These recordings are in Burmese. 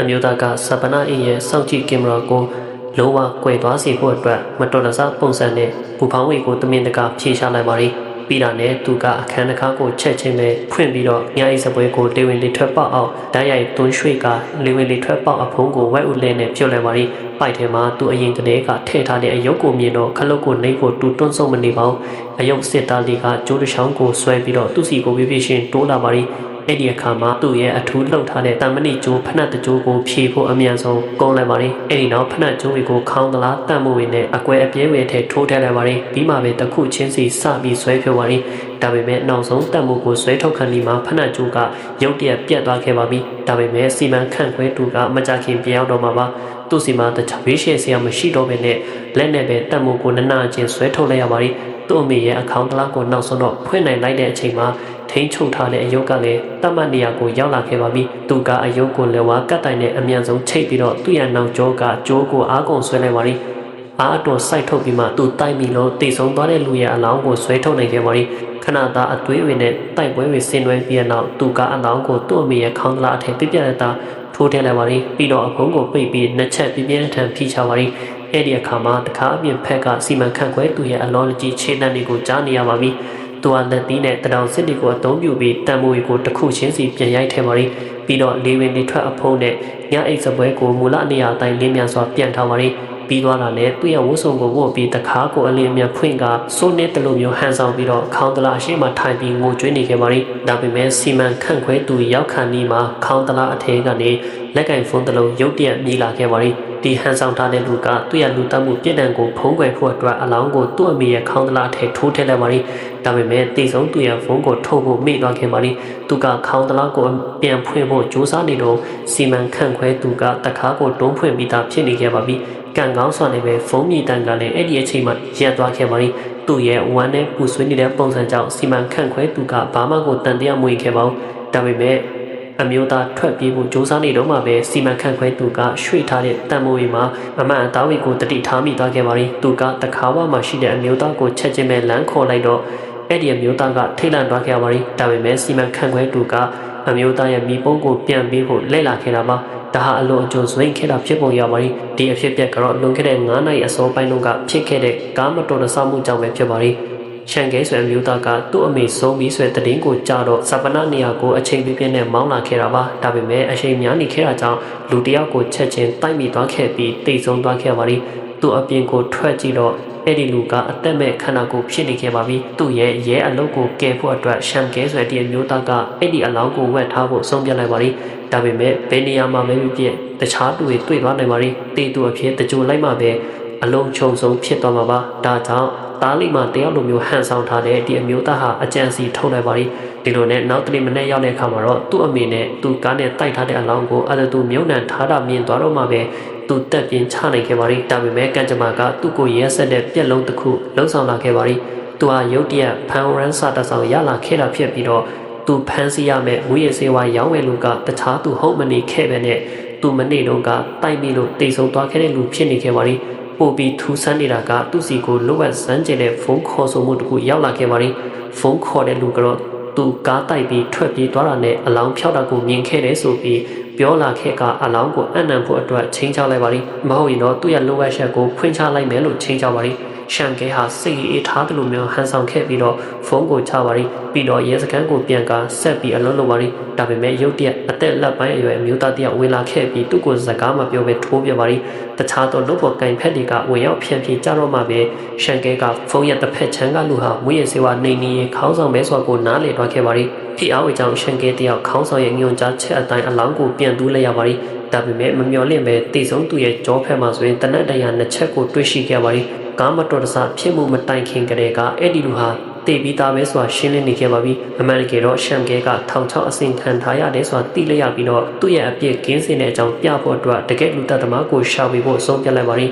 အမျိုးသားကစပနာအင်းရဲ့စောင့်ကြည့်ကင်မရာကိုလုံးဝကွယ်သွားစေဖို့အတွက်မတော်တဆပုံစံနဲ့ဘူဖောင်းဝေကိုတမင်တကာဖြေရှာလိုက်ပါသည်ပြီးတာနဲ့သူကအခန်းတစ်ခါကိုချက်ချင်းပဲဖွင့်ပြီးတော့ညအိစပွဲကိုလေဝင်လေထွက်ပေါက်အောင်ဓာတ်ရိုက်သွန်းရွှေ့ကလေဝင်လေထွက်ပေါက်အဖုံးကိုဝက်ဥလဲနဲ့ပြုတ်လိုက်ပါသည်ပိုက်ထဲမှာသူအရင်ကတည်းကထည့်ထားတဲ့အယုတ်ကိုမြင်တော့ခလုတ်ကိုနှိပ်ဖို့တူတွန်းဆုံးမနေပါဘူးအယုတ်စစ်သားလေးကကျိုးတစ်ချောင်းကိုဆွဲပြီးတော့သူ့စီကိုပြပြရှင်တိုးလာပါသည်အဲ့ဒီအခါမှာသူ့ရဲ့အထူးလှုပ်ထားတဲ့တမဏိကျိုးဖနှက်တကျိုးကိုဖြေဖို့အမြန်ဆုံးကုန်းလိုက်ပါသည်အဲ့ဒီနောက်ဖနှက်ကျိုးတွေကိုခေါင်းသလားတန့်မှုတွေနဲ့အကွဲအပြဲဝဲထဲထိုးထည့်လိုက်ပါသည်ပြီးမှပဲတစ်ခုချင်းစီစပြီးဆွဲဖြုတ်ပါသည်ဒါပေမဲ့နောက်ဆုံးတန့်မှုကိုဆွဲထုတ်ခံဒီမှာဖနှက်ကျိုးကရုတ်တရက်ပြတ်သွားခဲ့ပါပြီဒါပေမဲ့စီမံခန့်ခွဲသူကမကြခင်ပြောင်းတော့မှာပါသူ့စီမှာတခြားဘေးရှေ့ဆရာမရှိတော့ဘဲနဲ့လက်နဲ့ပဲတန့်မှုကိုနနချင်းဆွဲထုတ်လိုက်ရပါသည်သူ့အမေရဲ့အခေါင်းသလားကိုနောက်ဆုံးတော့ဖွင့်နိုင်လိုက်တဲ့အချိန်မှာထိန်းချုပ်ထားတဲ့အယုတ်ကလည်းတတ်မှတ်နေရာကိုရောက်လာခဲ့ပါပြီသူကအယုတ်ကိုလည်းဝါကတ်တိုင်နဲ့အမြန်ဆုံးချိတ်ပြီးတော့သူ့ရဲ့နောက်ကျောကကျိုးကိုအားကုန်ဆွဲလိုက်ပါသည်အားအတော်စိုက်ထုတ်ပြီးမှသူတိုက်မိလို့တိတ်ဆုံးသွားတဲ့လူရဲ့အလောင်းကိုဆွဲထုတ်နိုင်ခဲ့ပါသည်ခဏသားအသွေးတွေနဲ့တိုက်ပွဲတွေဆင်နွှဲပြီးနောက်သူကအလောင်းကိုသူ့အမေရဲ့ခေါင်းကလာအထက်ပြပြတဲ့သားထိုးထည့်လိုက်ပါသည်ပြီးတော့အဖုံးကိုပိတ်ပြီးနှစ်ချက်ပြပြထန်ဖိချပါသည်အဲ့ဒီအခါမှာတခါအပြင်ဖက်ကစီမံခန့်ခွဲသူရဲ့အလောင်းကြီးခြေတန်းတွေကိုကြားနေရပါပြီသူကလက်သီးနဲ့တတောင်စစ်တွေကိုအသုံးပြုပြီးတံမိုးကိုတစ်ခုချင်းစီပြန်ရိုက်ထဲပါရီပြီးတော့လေဝင်လေထွက်အဖုံးနဲ့ညအိတ်စပွဲကိုမူလအနေအတိုင်းလင်းမြန်စွာပြန်ထားပါရီပြီးသွားတာနဲ့သူ့ရဲ့ဝတ်စုံကိုဝတ်ပြီးတခါကိုအလင်းမြန်ဖွင့်ကစိုးနေတလူမျိုးဟန်ဆောင်ပြီးတော့ခေါင်းတလားအရှိမထိုင်ပြီးငိုကြွေးနေခဲ့ပါရီဒါပေမဲ့စီမံခန့်ခွဲသူရောက်ခါနီးမှာခေါင်းတလားအထဲကနေလက်ကင်ဖုန်းတစ်လုံးရုတ်တရက်မြည်လာခဲ့ပါရီဒီဟန်ဆောင်ထားတဲ့လူကသူ့ရဲ့လူတက်မှုပြည့်တံကိုဖုံးကွယ်ဖို့အတွက်အလောင်းကိုသူ့အမေရဲ့ခေါင်းတလားထဲထိုးထည့်လိုက်ပါရီဒါပေမဲ့တိတ်ဆုံးသူ့ရဲ့ဖုန်းကိုထုတ်ဖို့မေ့သွားခဲ့ပါရီသူကခေါင်းတလားကိုပြန်ဖွင့်ဖို့ကြိုးစားနေတော့စီမံခန့်ခွဲသူကတခါကိုတွန်းဖွင့်ပြီးသားဖြစ်နေခဲ့ပါပြီကန်ကောင်းစွာနဲ့ပဲဖုန်းမြည်တန်ကလည်းအဲ့ဒီအချိန်မှရပ်သွားခဲ့ပါရီသူ့ရဲ့ဝမ်းနဲ့ပူဆွေးနေတဲ့ပုံစံကြောင့်စီမံခန့်ခွဲသူကဘာမှကိုတန်တရားမွေခဲ့ပါဘူးဒါပေမဲ့အမျိုးသားထွက်ပြေးဖို့ကြိုးစားနေတော့မှပဲစီမံခန့်ခွဲသူကရွှေ့ထားတဲ့တန်မိုးရီမှာအမှန်အသားဝေကိုတတိထားမိသွားခဲ့ပါရီသူကတခါဝမှရှိတဲ့အမျိုးသားကိုချက်ချင်းပဲလမ်းခေါ်လိုက်တော့အဲ့ဒီအမျိုးသားကထိတ်လန့်သွားခဲ့ပါရီဒါပေမဲ့စီမံခန့်ခွဲသူကအမျိုးသားရဲ့မိပုံးကိုပြန်ပေးဖို့လှည့်လာခဲ့တာပါဒါဟာအလွန်အကျွံဆွေးခဲ့တာဖြစ်ပုံရပါရီဒီအဖြစ်ပြက်ကတော့လွန်ခဲ့တဲ့9နှစ်အစောပိုင်းလုံးကဖြစ်ခဲ့တဲ့ကားမတော်တဆမှုကြောင့်ပဲဖြစ်ပါရီရှန်ကဲဆွေအမျိုးသားကသူ့အမေဆုံးပြီးဆွေတည်င်းကိုကြားတော့စပနာနေရာကိုအချိန်ပြည့်ပြည့်နဲ့မောင်းလာခဲ့တာပါဒါပေမဲ့အချိန်များနေခဲ့တာကြောင့်လူတယောက်ကိုချက်ချင်းတိုက်မိသွားခဲ့ပြီးတိတ်ဆုံးသွားခဲ့ပါလိသူ့အပြင်ကိုထွက်ကြည့်တော့အဲ့ဒီလူကအသက်မဲ့ခန္ဓာကိုယ်ဖြစ်နေခဲ့ပါပြီသူ့ရဲ့ရဲအလုပ်ကိုကယ်ဖို့အတွက်ရှန်ကဲဆွေတည်အမျိုးသားကအဲ့ဒီအလောင်းကိုဝက်ထားဖို့ဆုံးဖြတ်လိုက်ပါလိဒါပေမဲ့ဘယ်နေရာမှာပဲဖြစ်တခြားသူတွေတွေ့သွားနိုင်ပါလိတေးသူအဖြစ်တကြိုလိုက်မှပဲအလုံးချုံဆုံးဖြစ်သွားမှာပါဒါကြောင့်သားလေးမှတယောက်လိုမျိုးဟန်ဆောင်ထားတဲ့ဒီအမျိုးသားဟာအကြံစီထုတ်လိုက်ပါလိဒီလိုနဲ့နောက်တနေ့မနေ့ရောက်တဲ့အခါမှာတော့သူ့အမေနဲ့သူကားနဲ့တိုက်ထားတဲ့အလောင်းကိုသူမြုံနှံထားတာမြင်သွားတော့မှပဲသူတက်ပြင်းချနိုင်ခဲ့ပါလိဒါပေမဲ့ကံကြမ္မာကသူ့ကိုရဲဆက်တဲ့ပြက်လုံးတစ်ခုလှုပ်ဆောင်လာခဲ့ပါလိသူဟာရုတ်တရက်ဖန်ရန်စာတဆောင်ရလာခဲ့တာဖြစ်ပြီးတော့သူဖမ်းဆီးရမယ့်ဝိရစေဝါရောင်းဝယ်လူကတခြားသူဟုတ်မနေခဲ့ပဲနဲ့သူမနေ့တုန်းကတိုက်ပြီးလို့တိတ်ဆုံးသွားခဲ့တဲ့လူဖြစ်နေခဲ့ပါလိပို့ပြီးထူဆန်းနေတာကသူ့စီကိုလိုအပ်စမ်းကျင်တဲ့ဖုန်းခေါ်ဆိုမှုတခုရောက်လာခဲ့ပါလိဖုန်းခေါ်တဲ့လူကတော့သူကားတိုက်ပြီးထွက်ပြေးသွားတာနဲ့အလောင်းဖြောက်တာကိုမြင်ခဲ့တယ်ဆိုပြီးပြောလာခဲ့ကအလောင်းကိုအနံ့ဖို့အတွက်ချင်းချလိုက်ပါလိမဟုတ်ရင်တော့သူ့ရဲ့လိုအပ်ချက်ကိုဖွင့်ချလိုက်မယ်လို့ချင်းချပါလိရှန်ကဲဟာစိတ်အေးထားတယ်လို့မျိုးဟန်ဆောင်ခဲ့ပြီးတော့ဖုန်းကိုချပါလိပြီးတော့ရဲစခန်းကိုပြန်ကာဆက်ပြီးအလုံးလုံးပါလိဒါပေမဲ့ရုတ်တရက်အသက်လက်ပိုင်းအရွယ်အမျိုးသားတယောက်ဝင်လာခဲ့ပြီးသူ့ကိုစကားမပြောဘဲထိုးပြပါလိတခြားသောလုပ်ဖို့ကင်ဖက်တွေကဝင်ရောက်ဖြန့်ဖြေကြတော့မှပဲရှန်ကဲကဖုန်းရဲ့တစ်ဖက်ချမ်းကလူဟာမွေးရစေဝါနေနေခေါင်းဆောင်မဲစွာကိုနားလေသွားခဲ့ပါလိဖိအားဝေကြောင့်ရှန်ကဲတယောက်ခေါင်းဆောင်ရဲ့ညွန်ကြားချက်အတိုင်းအလောင်းကိုပြန်တူးလိုက်ရပါလိဒါပေမဲ့မမျော်လင့်ပဲတိတ်ဆုံးသူရဲ့ကြောဖက်မှာဆိုရင်တနက်တရာနှစ်ချက်ကိုတွေ့ရှိခဲ့ပါလိကားမတော်တဆဖြစ်မှုမတိုင်ခင်ကတည်းကအဲ့ဒီလူဟာတေပြီးသားပဲဆိုတာရှင်းလင်းနေခဲ့ပါပြီအမှန်တကယ်တော့ရှမ်ကဲကထောင်ချောက်အစင်ခံထားရတယ်ဆိုတာသိလိုက်ရပြီးတော့သူ့ရဲ့အပြစ်ကင်းစင်တဲ့အကြောင်းပြဖို့အတွက်တကယ်လူသက်သမားကိုရှာပြီးဖို့ဆုံးဖြတ်လိုက်ပါလိ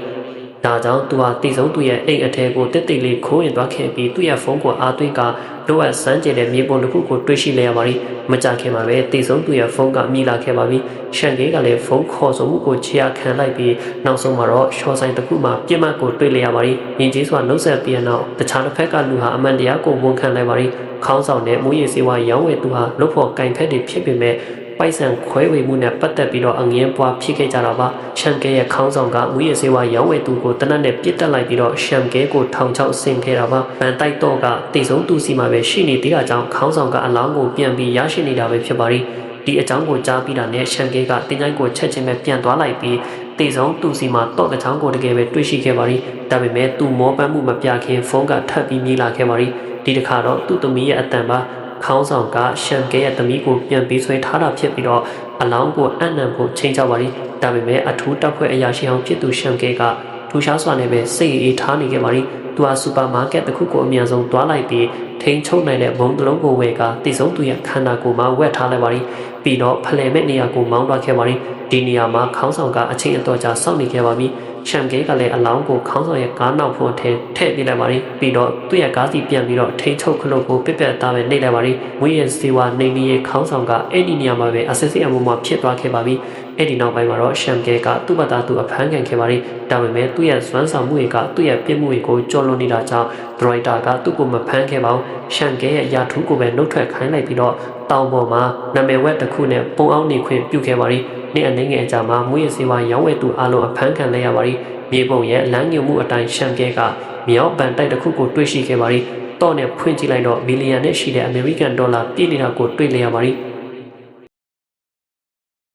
ဒါကြောင့်သူဟာတိဆုံးသူရဲ့အိမ်အထဲကိုတစ်တိတ်လေးခိုးဝင်သွားခဲ့ပြီးသူ့ရဲ့ဖုန်းကိုအားသွင်းကလိုအပ်စမ်းကျင်တဲ့မြေပုံတစ်ခုကိုတွေ့ရှိလိုက်ရပါလိမကြခင်မှာပဲတိဆုံးသူရဲ့ဖုန်းကမိလာခဲ့ပါပြီရှန်ကဲကလည်းဖုန်းခေါ်ဆိုမှုကိုချေခံလိုက်ပြီးနောက်ဆုံးမှာတော့ရှော့ဆိုင်တစ်ခုမှာပြစ်မှတ်ကိုတွေ့လိုက်ရပါလိမြင်ကြီးစွာနှုတ်ဆက်ပြီးနောက်တခြားတစ်ဖက်ကလူဟာအမှန်တရားကိုဝန်ခံလိုက်ပါလိခေါင်းဆောင်တဲ့မူရည်စေဝါရောင်းဝယ်သူဟာလုတ်ဖို့ကင်ဖက်တွေဖြစ်ပေမဲ့ ပိုက်ဆံခွဲဝေမှုနဲ့ပတ်သက်ပြီးတော့အငင်းပွားဖြစ်ခဲ့ကြတာပါရှမ်ကဲရဲ့ခေါင်းဆောင်ကမူရစေဝါရောင်းဝယ်သူကိုတနက်နဲ့ပြစ်တက်လိုက်ပြီးတော့ရှမ်ကဲကိုထောင်ချောက်ဆင်ခဲ့တာပါဗန်တိုက်တော့ကတိတ်ဆုံးသူစီမှာပဲရှိနေသေးတာကြောင့်ခေါင်းဆောင်ကအလောင်းကိုပြန်ပြီးရရှိနေတာပဲဖြစ်ပါရီဒီအကြောင်းကိုကြားပြီးတာနဲ့ရှမ်ကဲကတင်ချိုင်းကိုချက်ချင်းပဲပြန်သွားလိုက်ပြီးတေဆုံးသူစီမှာတော့တဲ့ချောင်းကိုတကယ်ပဲတွေ့ရှိခဲ့ပါရီဒါပေမဲ့သူမောပန်းမှုမပြခင်ဖုန်းကထပ်ပြီးမြေးလာခဲ့ပါရီဒီတစ်ခါတော့သူ့သမီးရဲ့အတန်ပါခေါင်းဆောင်ကရှမ်ကဲရဲ့သမီးကိုပြန်ပြီးဆွဲထားတာဖြစ်ပြီးတော့အလောင်းကိုအံ့နံဖို့ချိန်ချပါရီဒါပေမဲ့အထူးတပ်ဖွဲ့အရာရှိအောင်ဖြစ်သူရှမ်ကဲကထူရှားစွာနဲ့ပဲစိတ်အေးထားနေခဲ့ပါရီသူဟာစူပါမားကတ်တစ်ခုကိုအမြန်ဆုံးတွားလိုက်ပြီးထိန်းချုပ်နိုင်တဲ့ဘုံတစ်လုံးကိုဝယ်ကတိစုံသူရဲ့ခန္ဓာကိုယ်မှာဝက်ထားလိုက်ပါရီပြီးတော့ဖလှယ်မဲ့နေရာကိုမောင်းသွားခဲ့ပါရီဒီနေရာမှာခေါင်းဆောင်ကအချိန်အတော်ကြာစောင့်နေခဲ့ပါပြီရှမ်ကဲကလည်းအလောင်းကိုခေါင်းဆောင်ရဲ့ကားနောက်ဖို့ထည့်ပြလိုက်ပါရီပြီးတော့သူ့ရဲ့ကားစီပြန်ပြီးတော့ထိန်းချုပ်ခလုတ်ကိုပစ်ပက်သားပဲနှိပ်လိုက်ပါရီဝင်းရဲ့စီဝါနေနီရဲ့ခေါင်းဆောင်ကအဲ့ဒီနေရာမှာပဲအစစ်စစ်အမှုမှာဖြစ်သွားခဲ့ပါပြီအဲ့ဒီနောက်ပိုင်းမှာတော့ရှမ်ကဲကသူ့ဘာသာသူအဖမ်းခံခဲ့ပါရီဒါပေမဲ့သူ့ရဲ့စွမ်းဆောင်မှုတွေကသူ့ရဲ့ပြစ်မှုတွေကိုကြော်လွန်နေတာကြောင့်ဒရိုက်တာကသူ့ကိုမဖမ်းခဲ့ပါဘူးရှမ်ကဲရဲ့ရာထူးကိုပဲနှုတ်ထွက်ခိုင်းလိုက်ပြီးတော့တောင်ပေါ်မှာနာမည်ဝက်တစ်ခုနဲ့ပုံအောင်နေခွင့်ပြုခဲ့ပါရီနေ့အနေငယ်အကြမှာမွေးရစေဝါရောင်းဝယ်သူအလုံးအဖမ်းခံလိုက်ရပါရီမြေပုံရဲ့လမ်းညွှန်မှုအတိုင်းရှမ်ကဲကမြောက်ပန်တိုက်တစ်ခုကိုတွေ့ရှိခဲ့ပါရီတော့နဲ့ဖွင့်ကြည့်လိုက်တော့ဘီလီယံနဲ့ရှိတဲ့အမေရိကန်ဒေါ်လာပြည့်နေတာကိုတွေ့လျက်ရပါရီ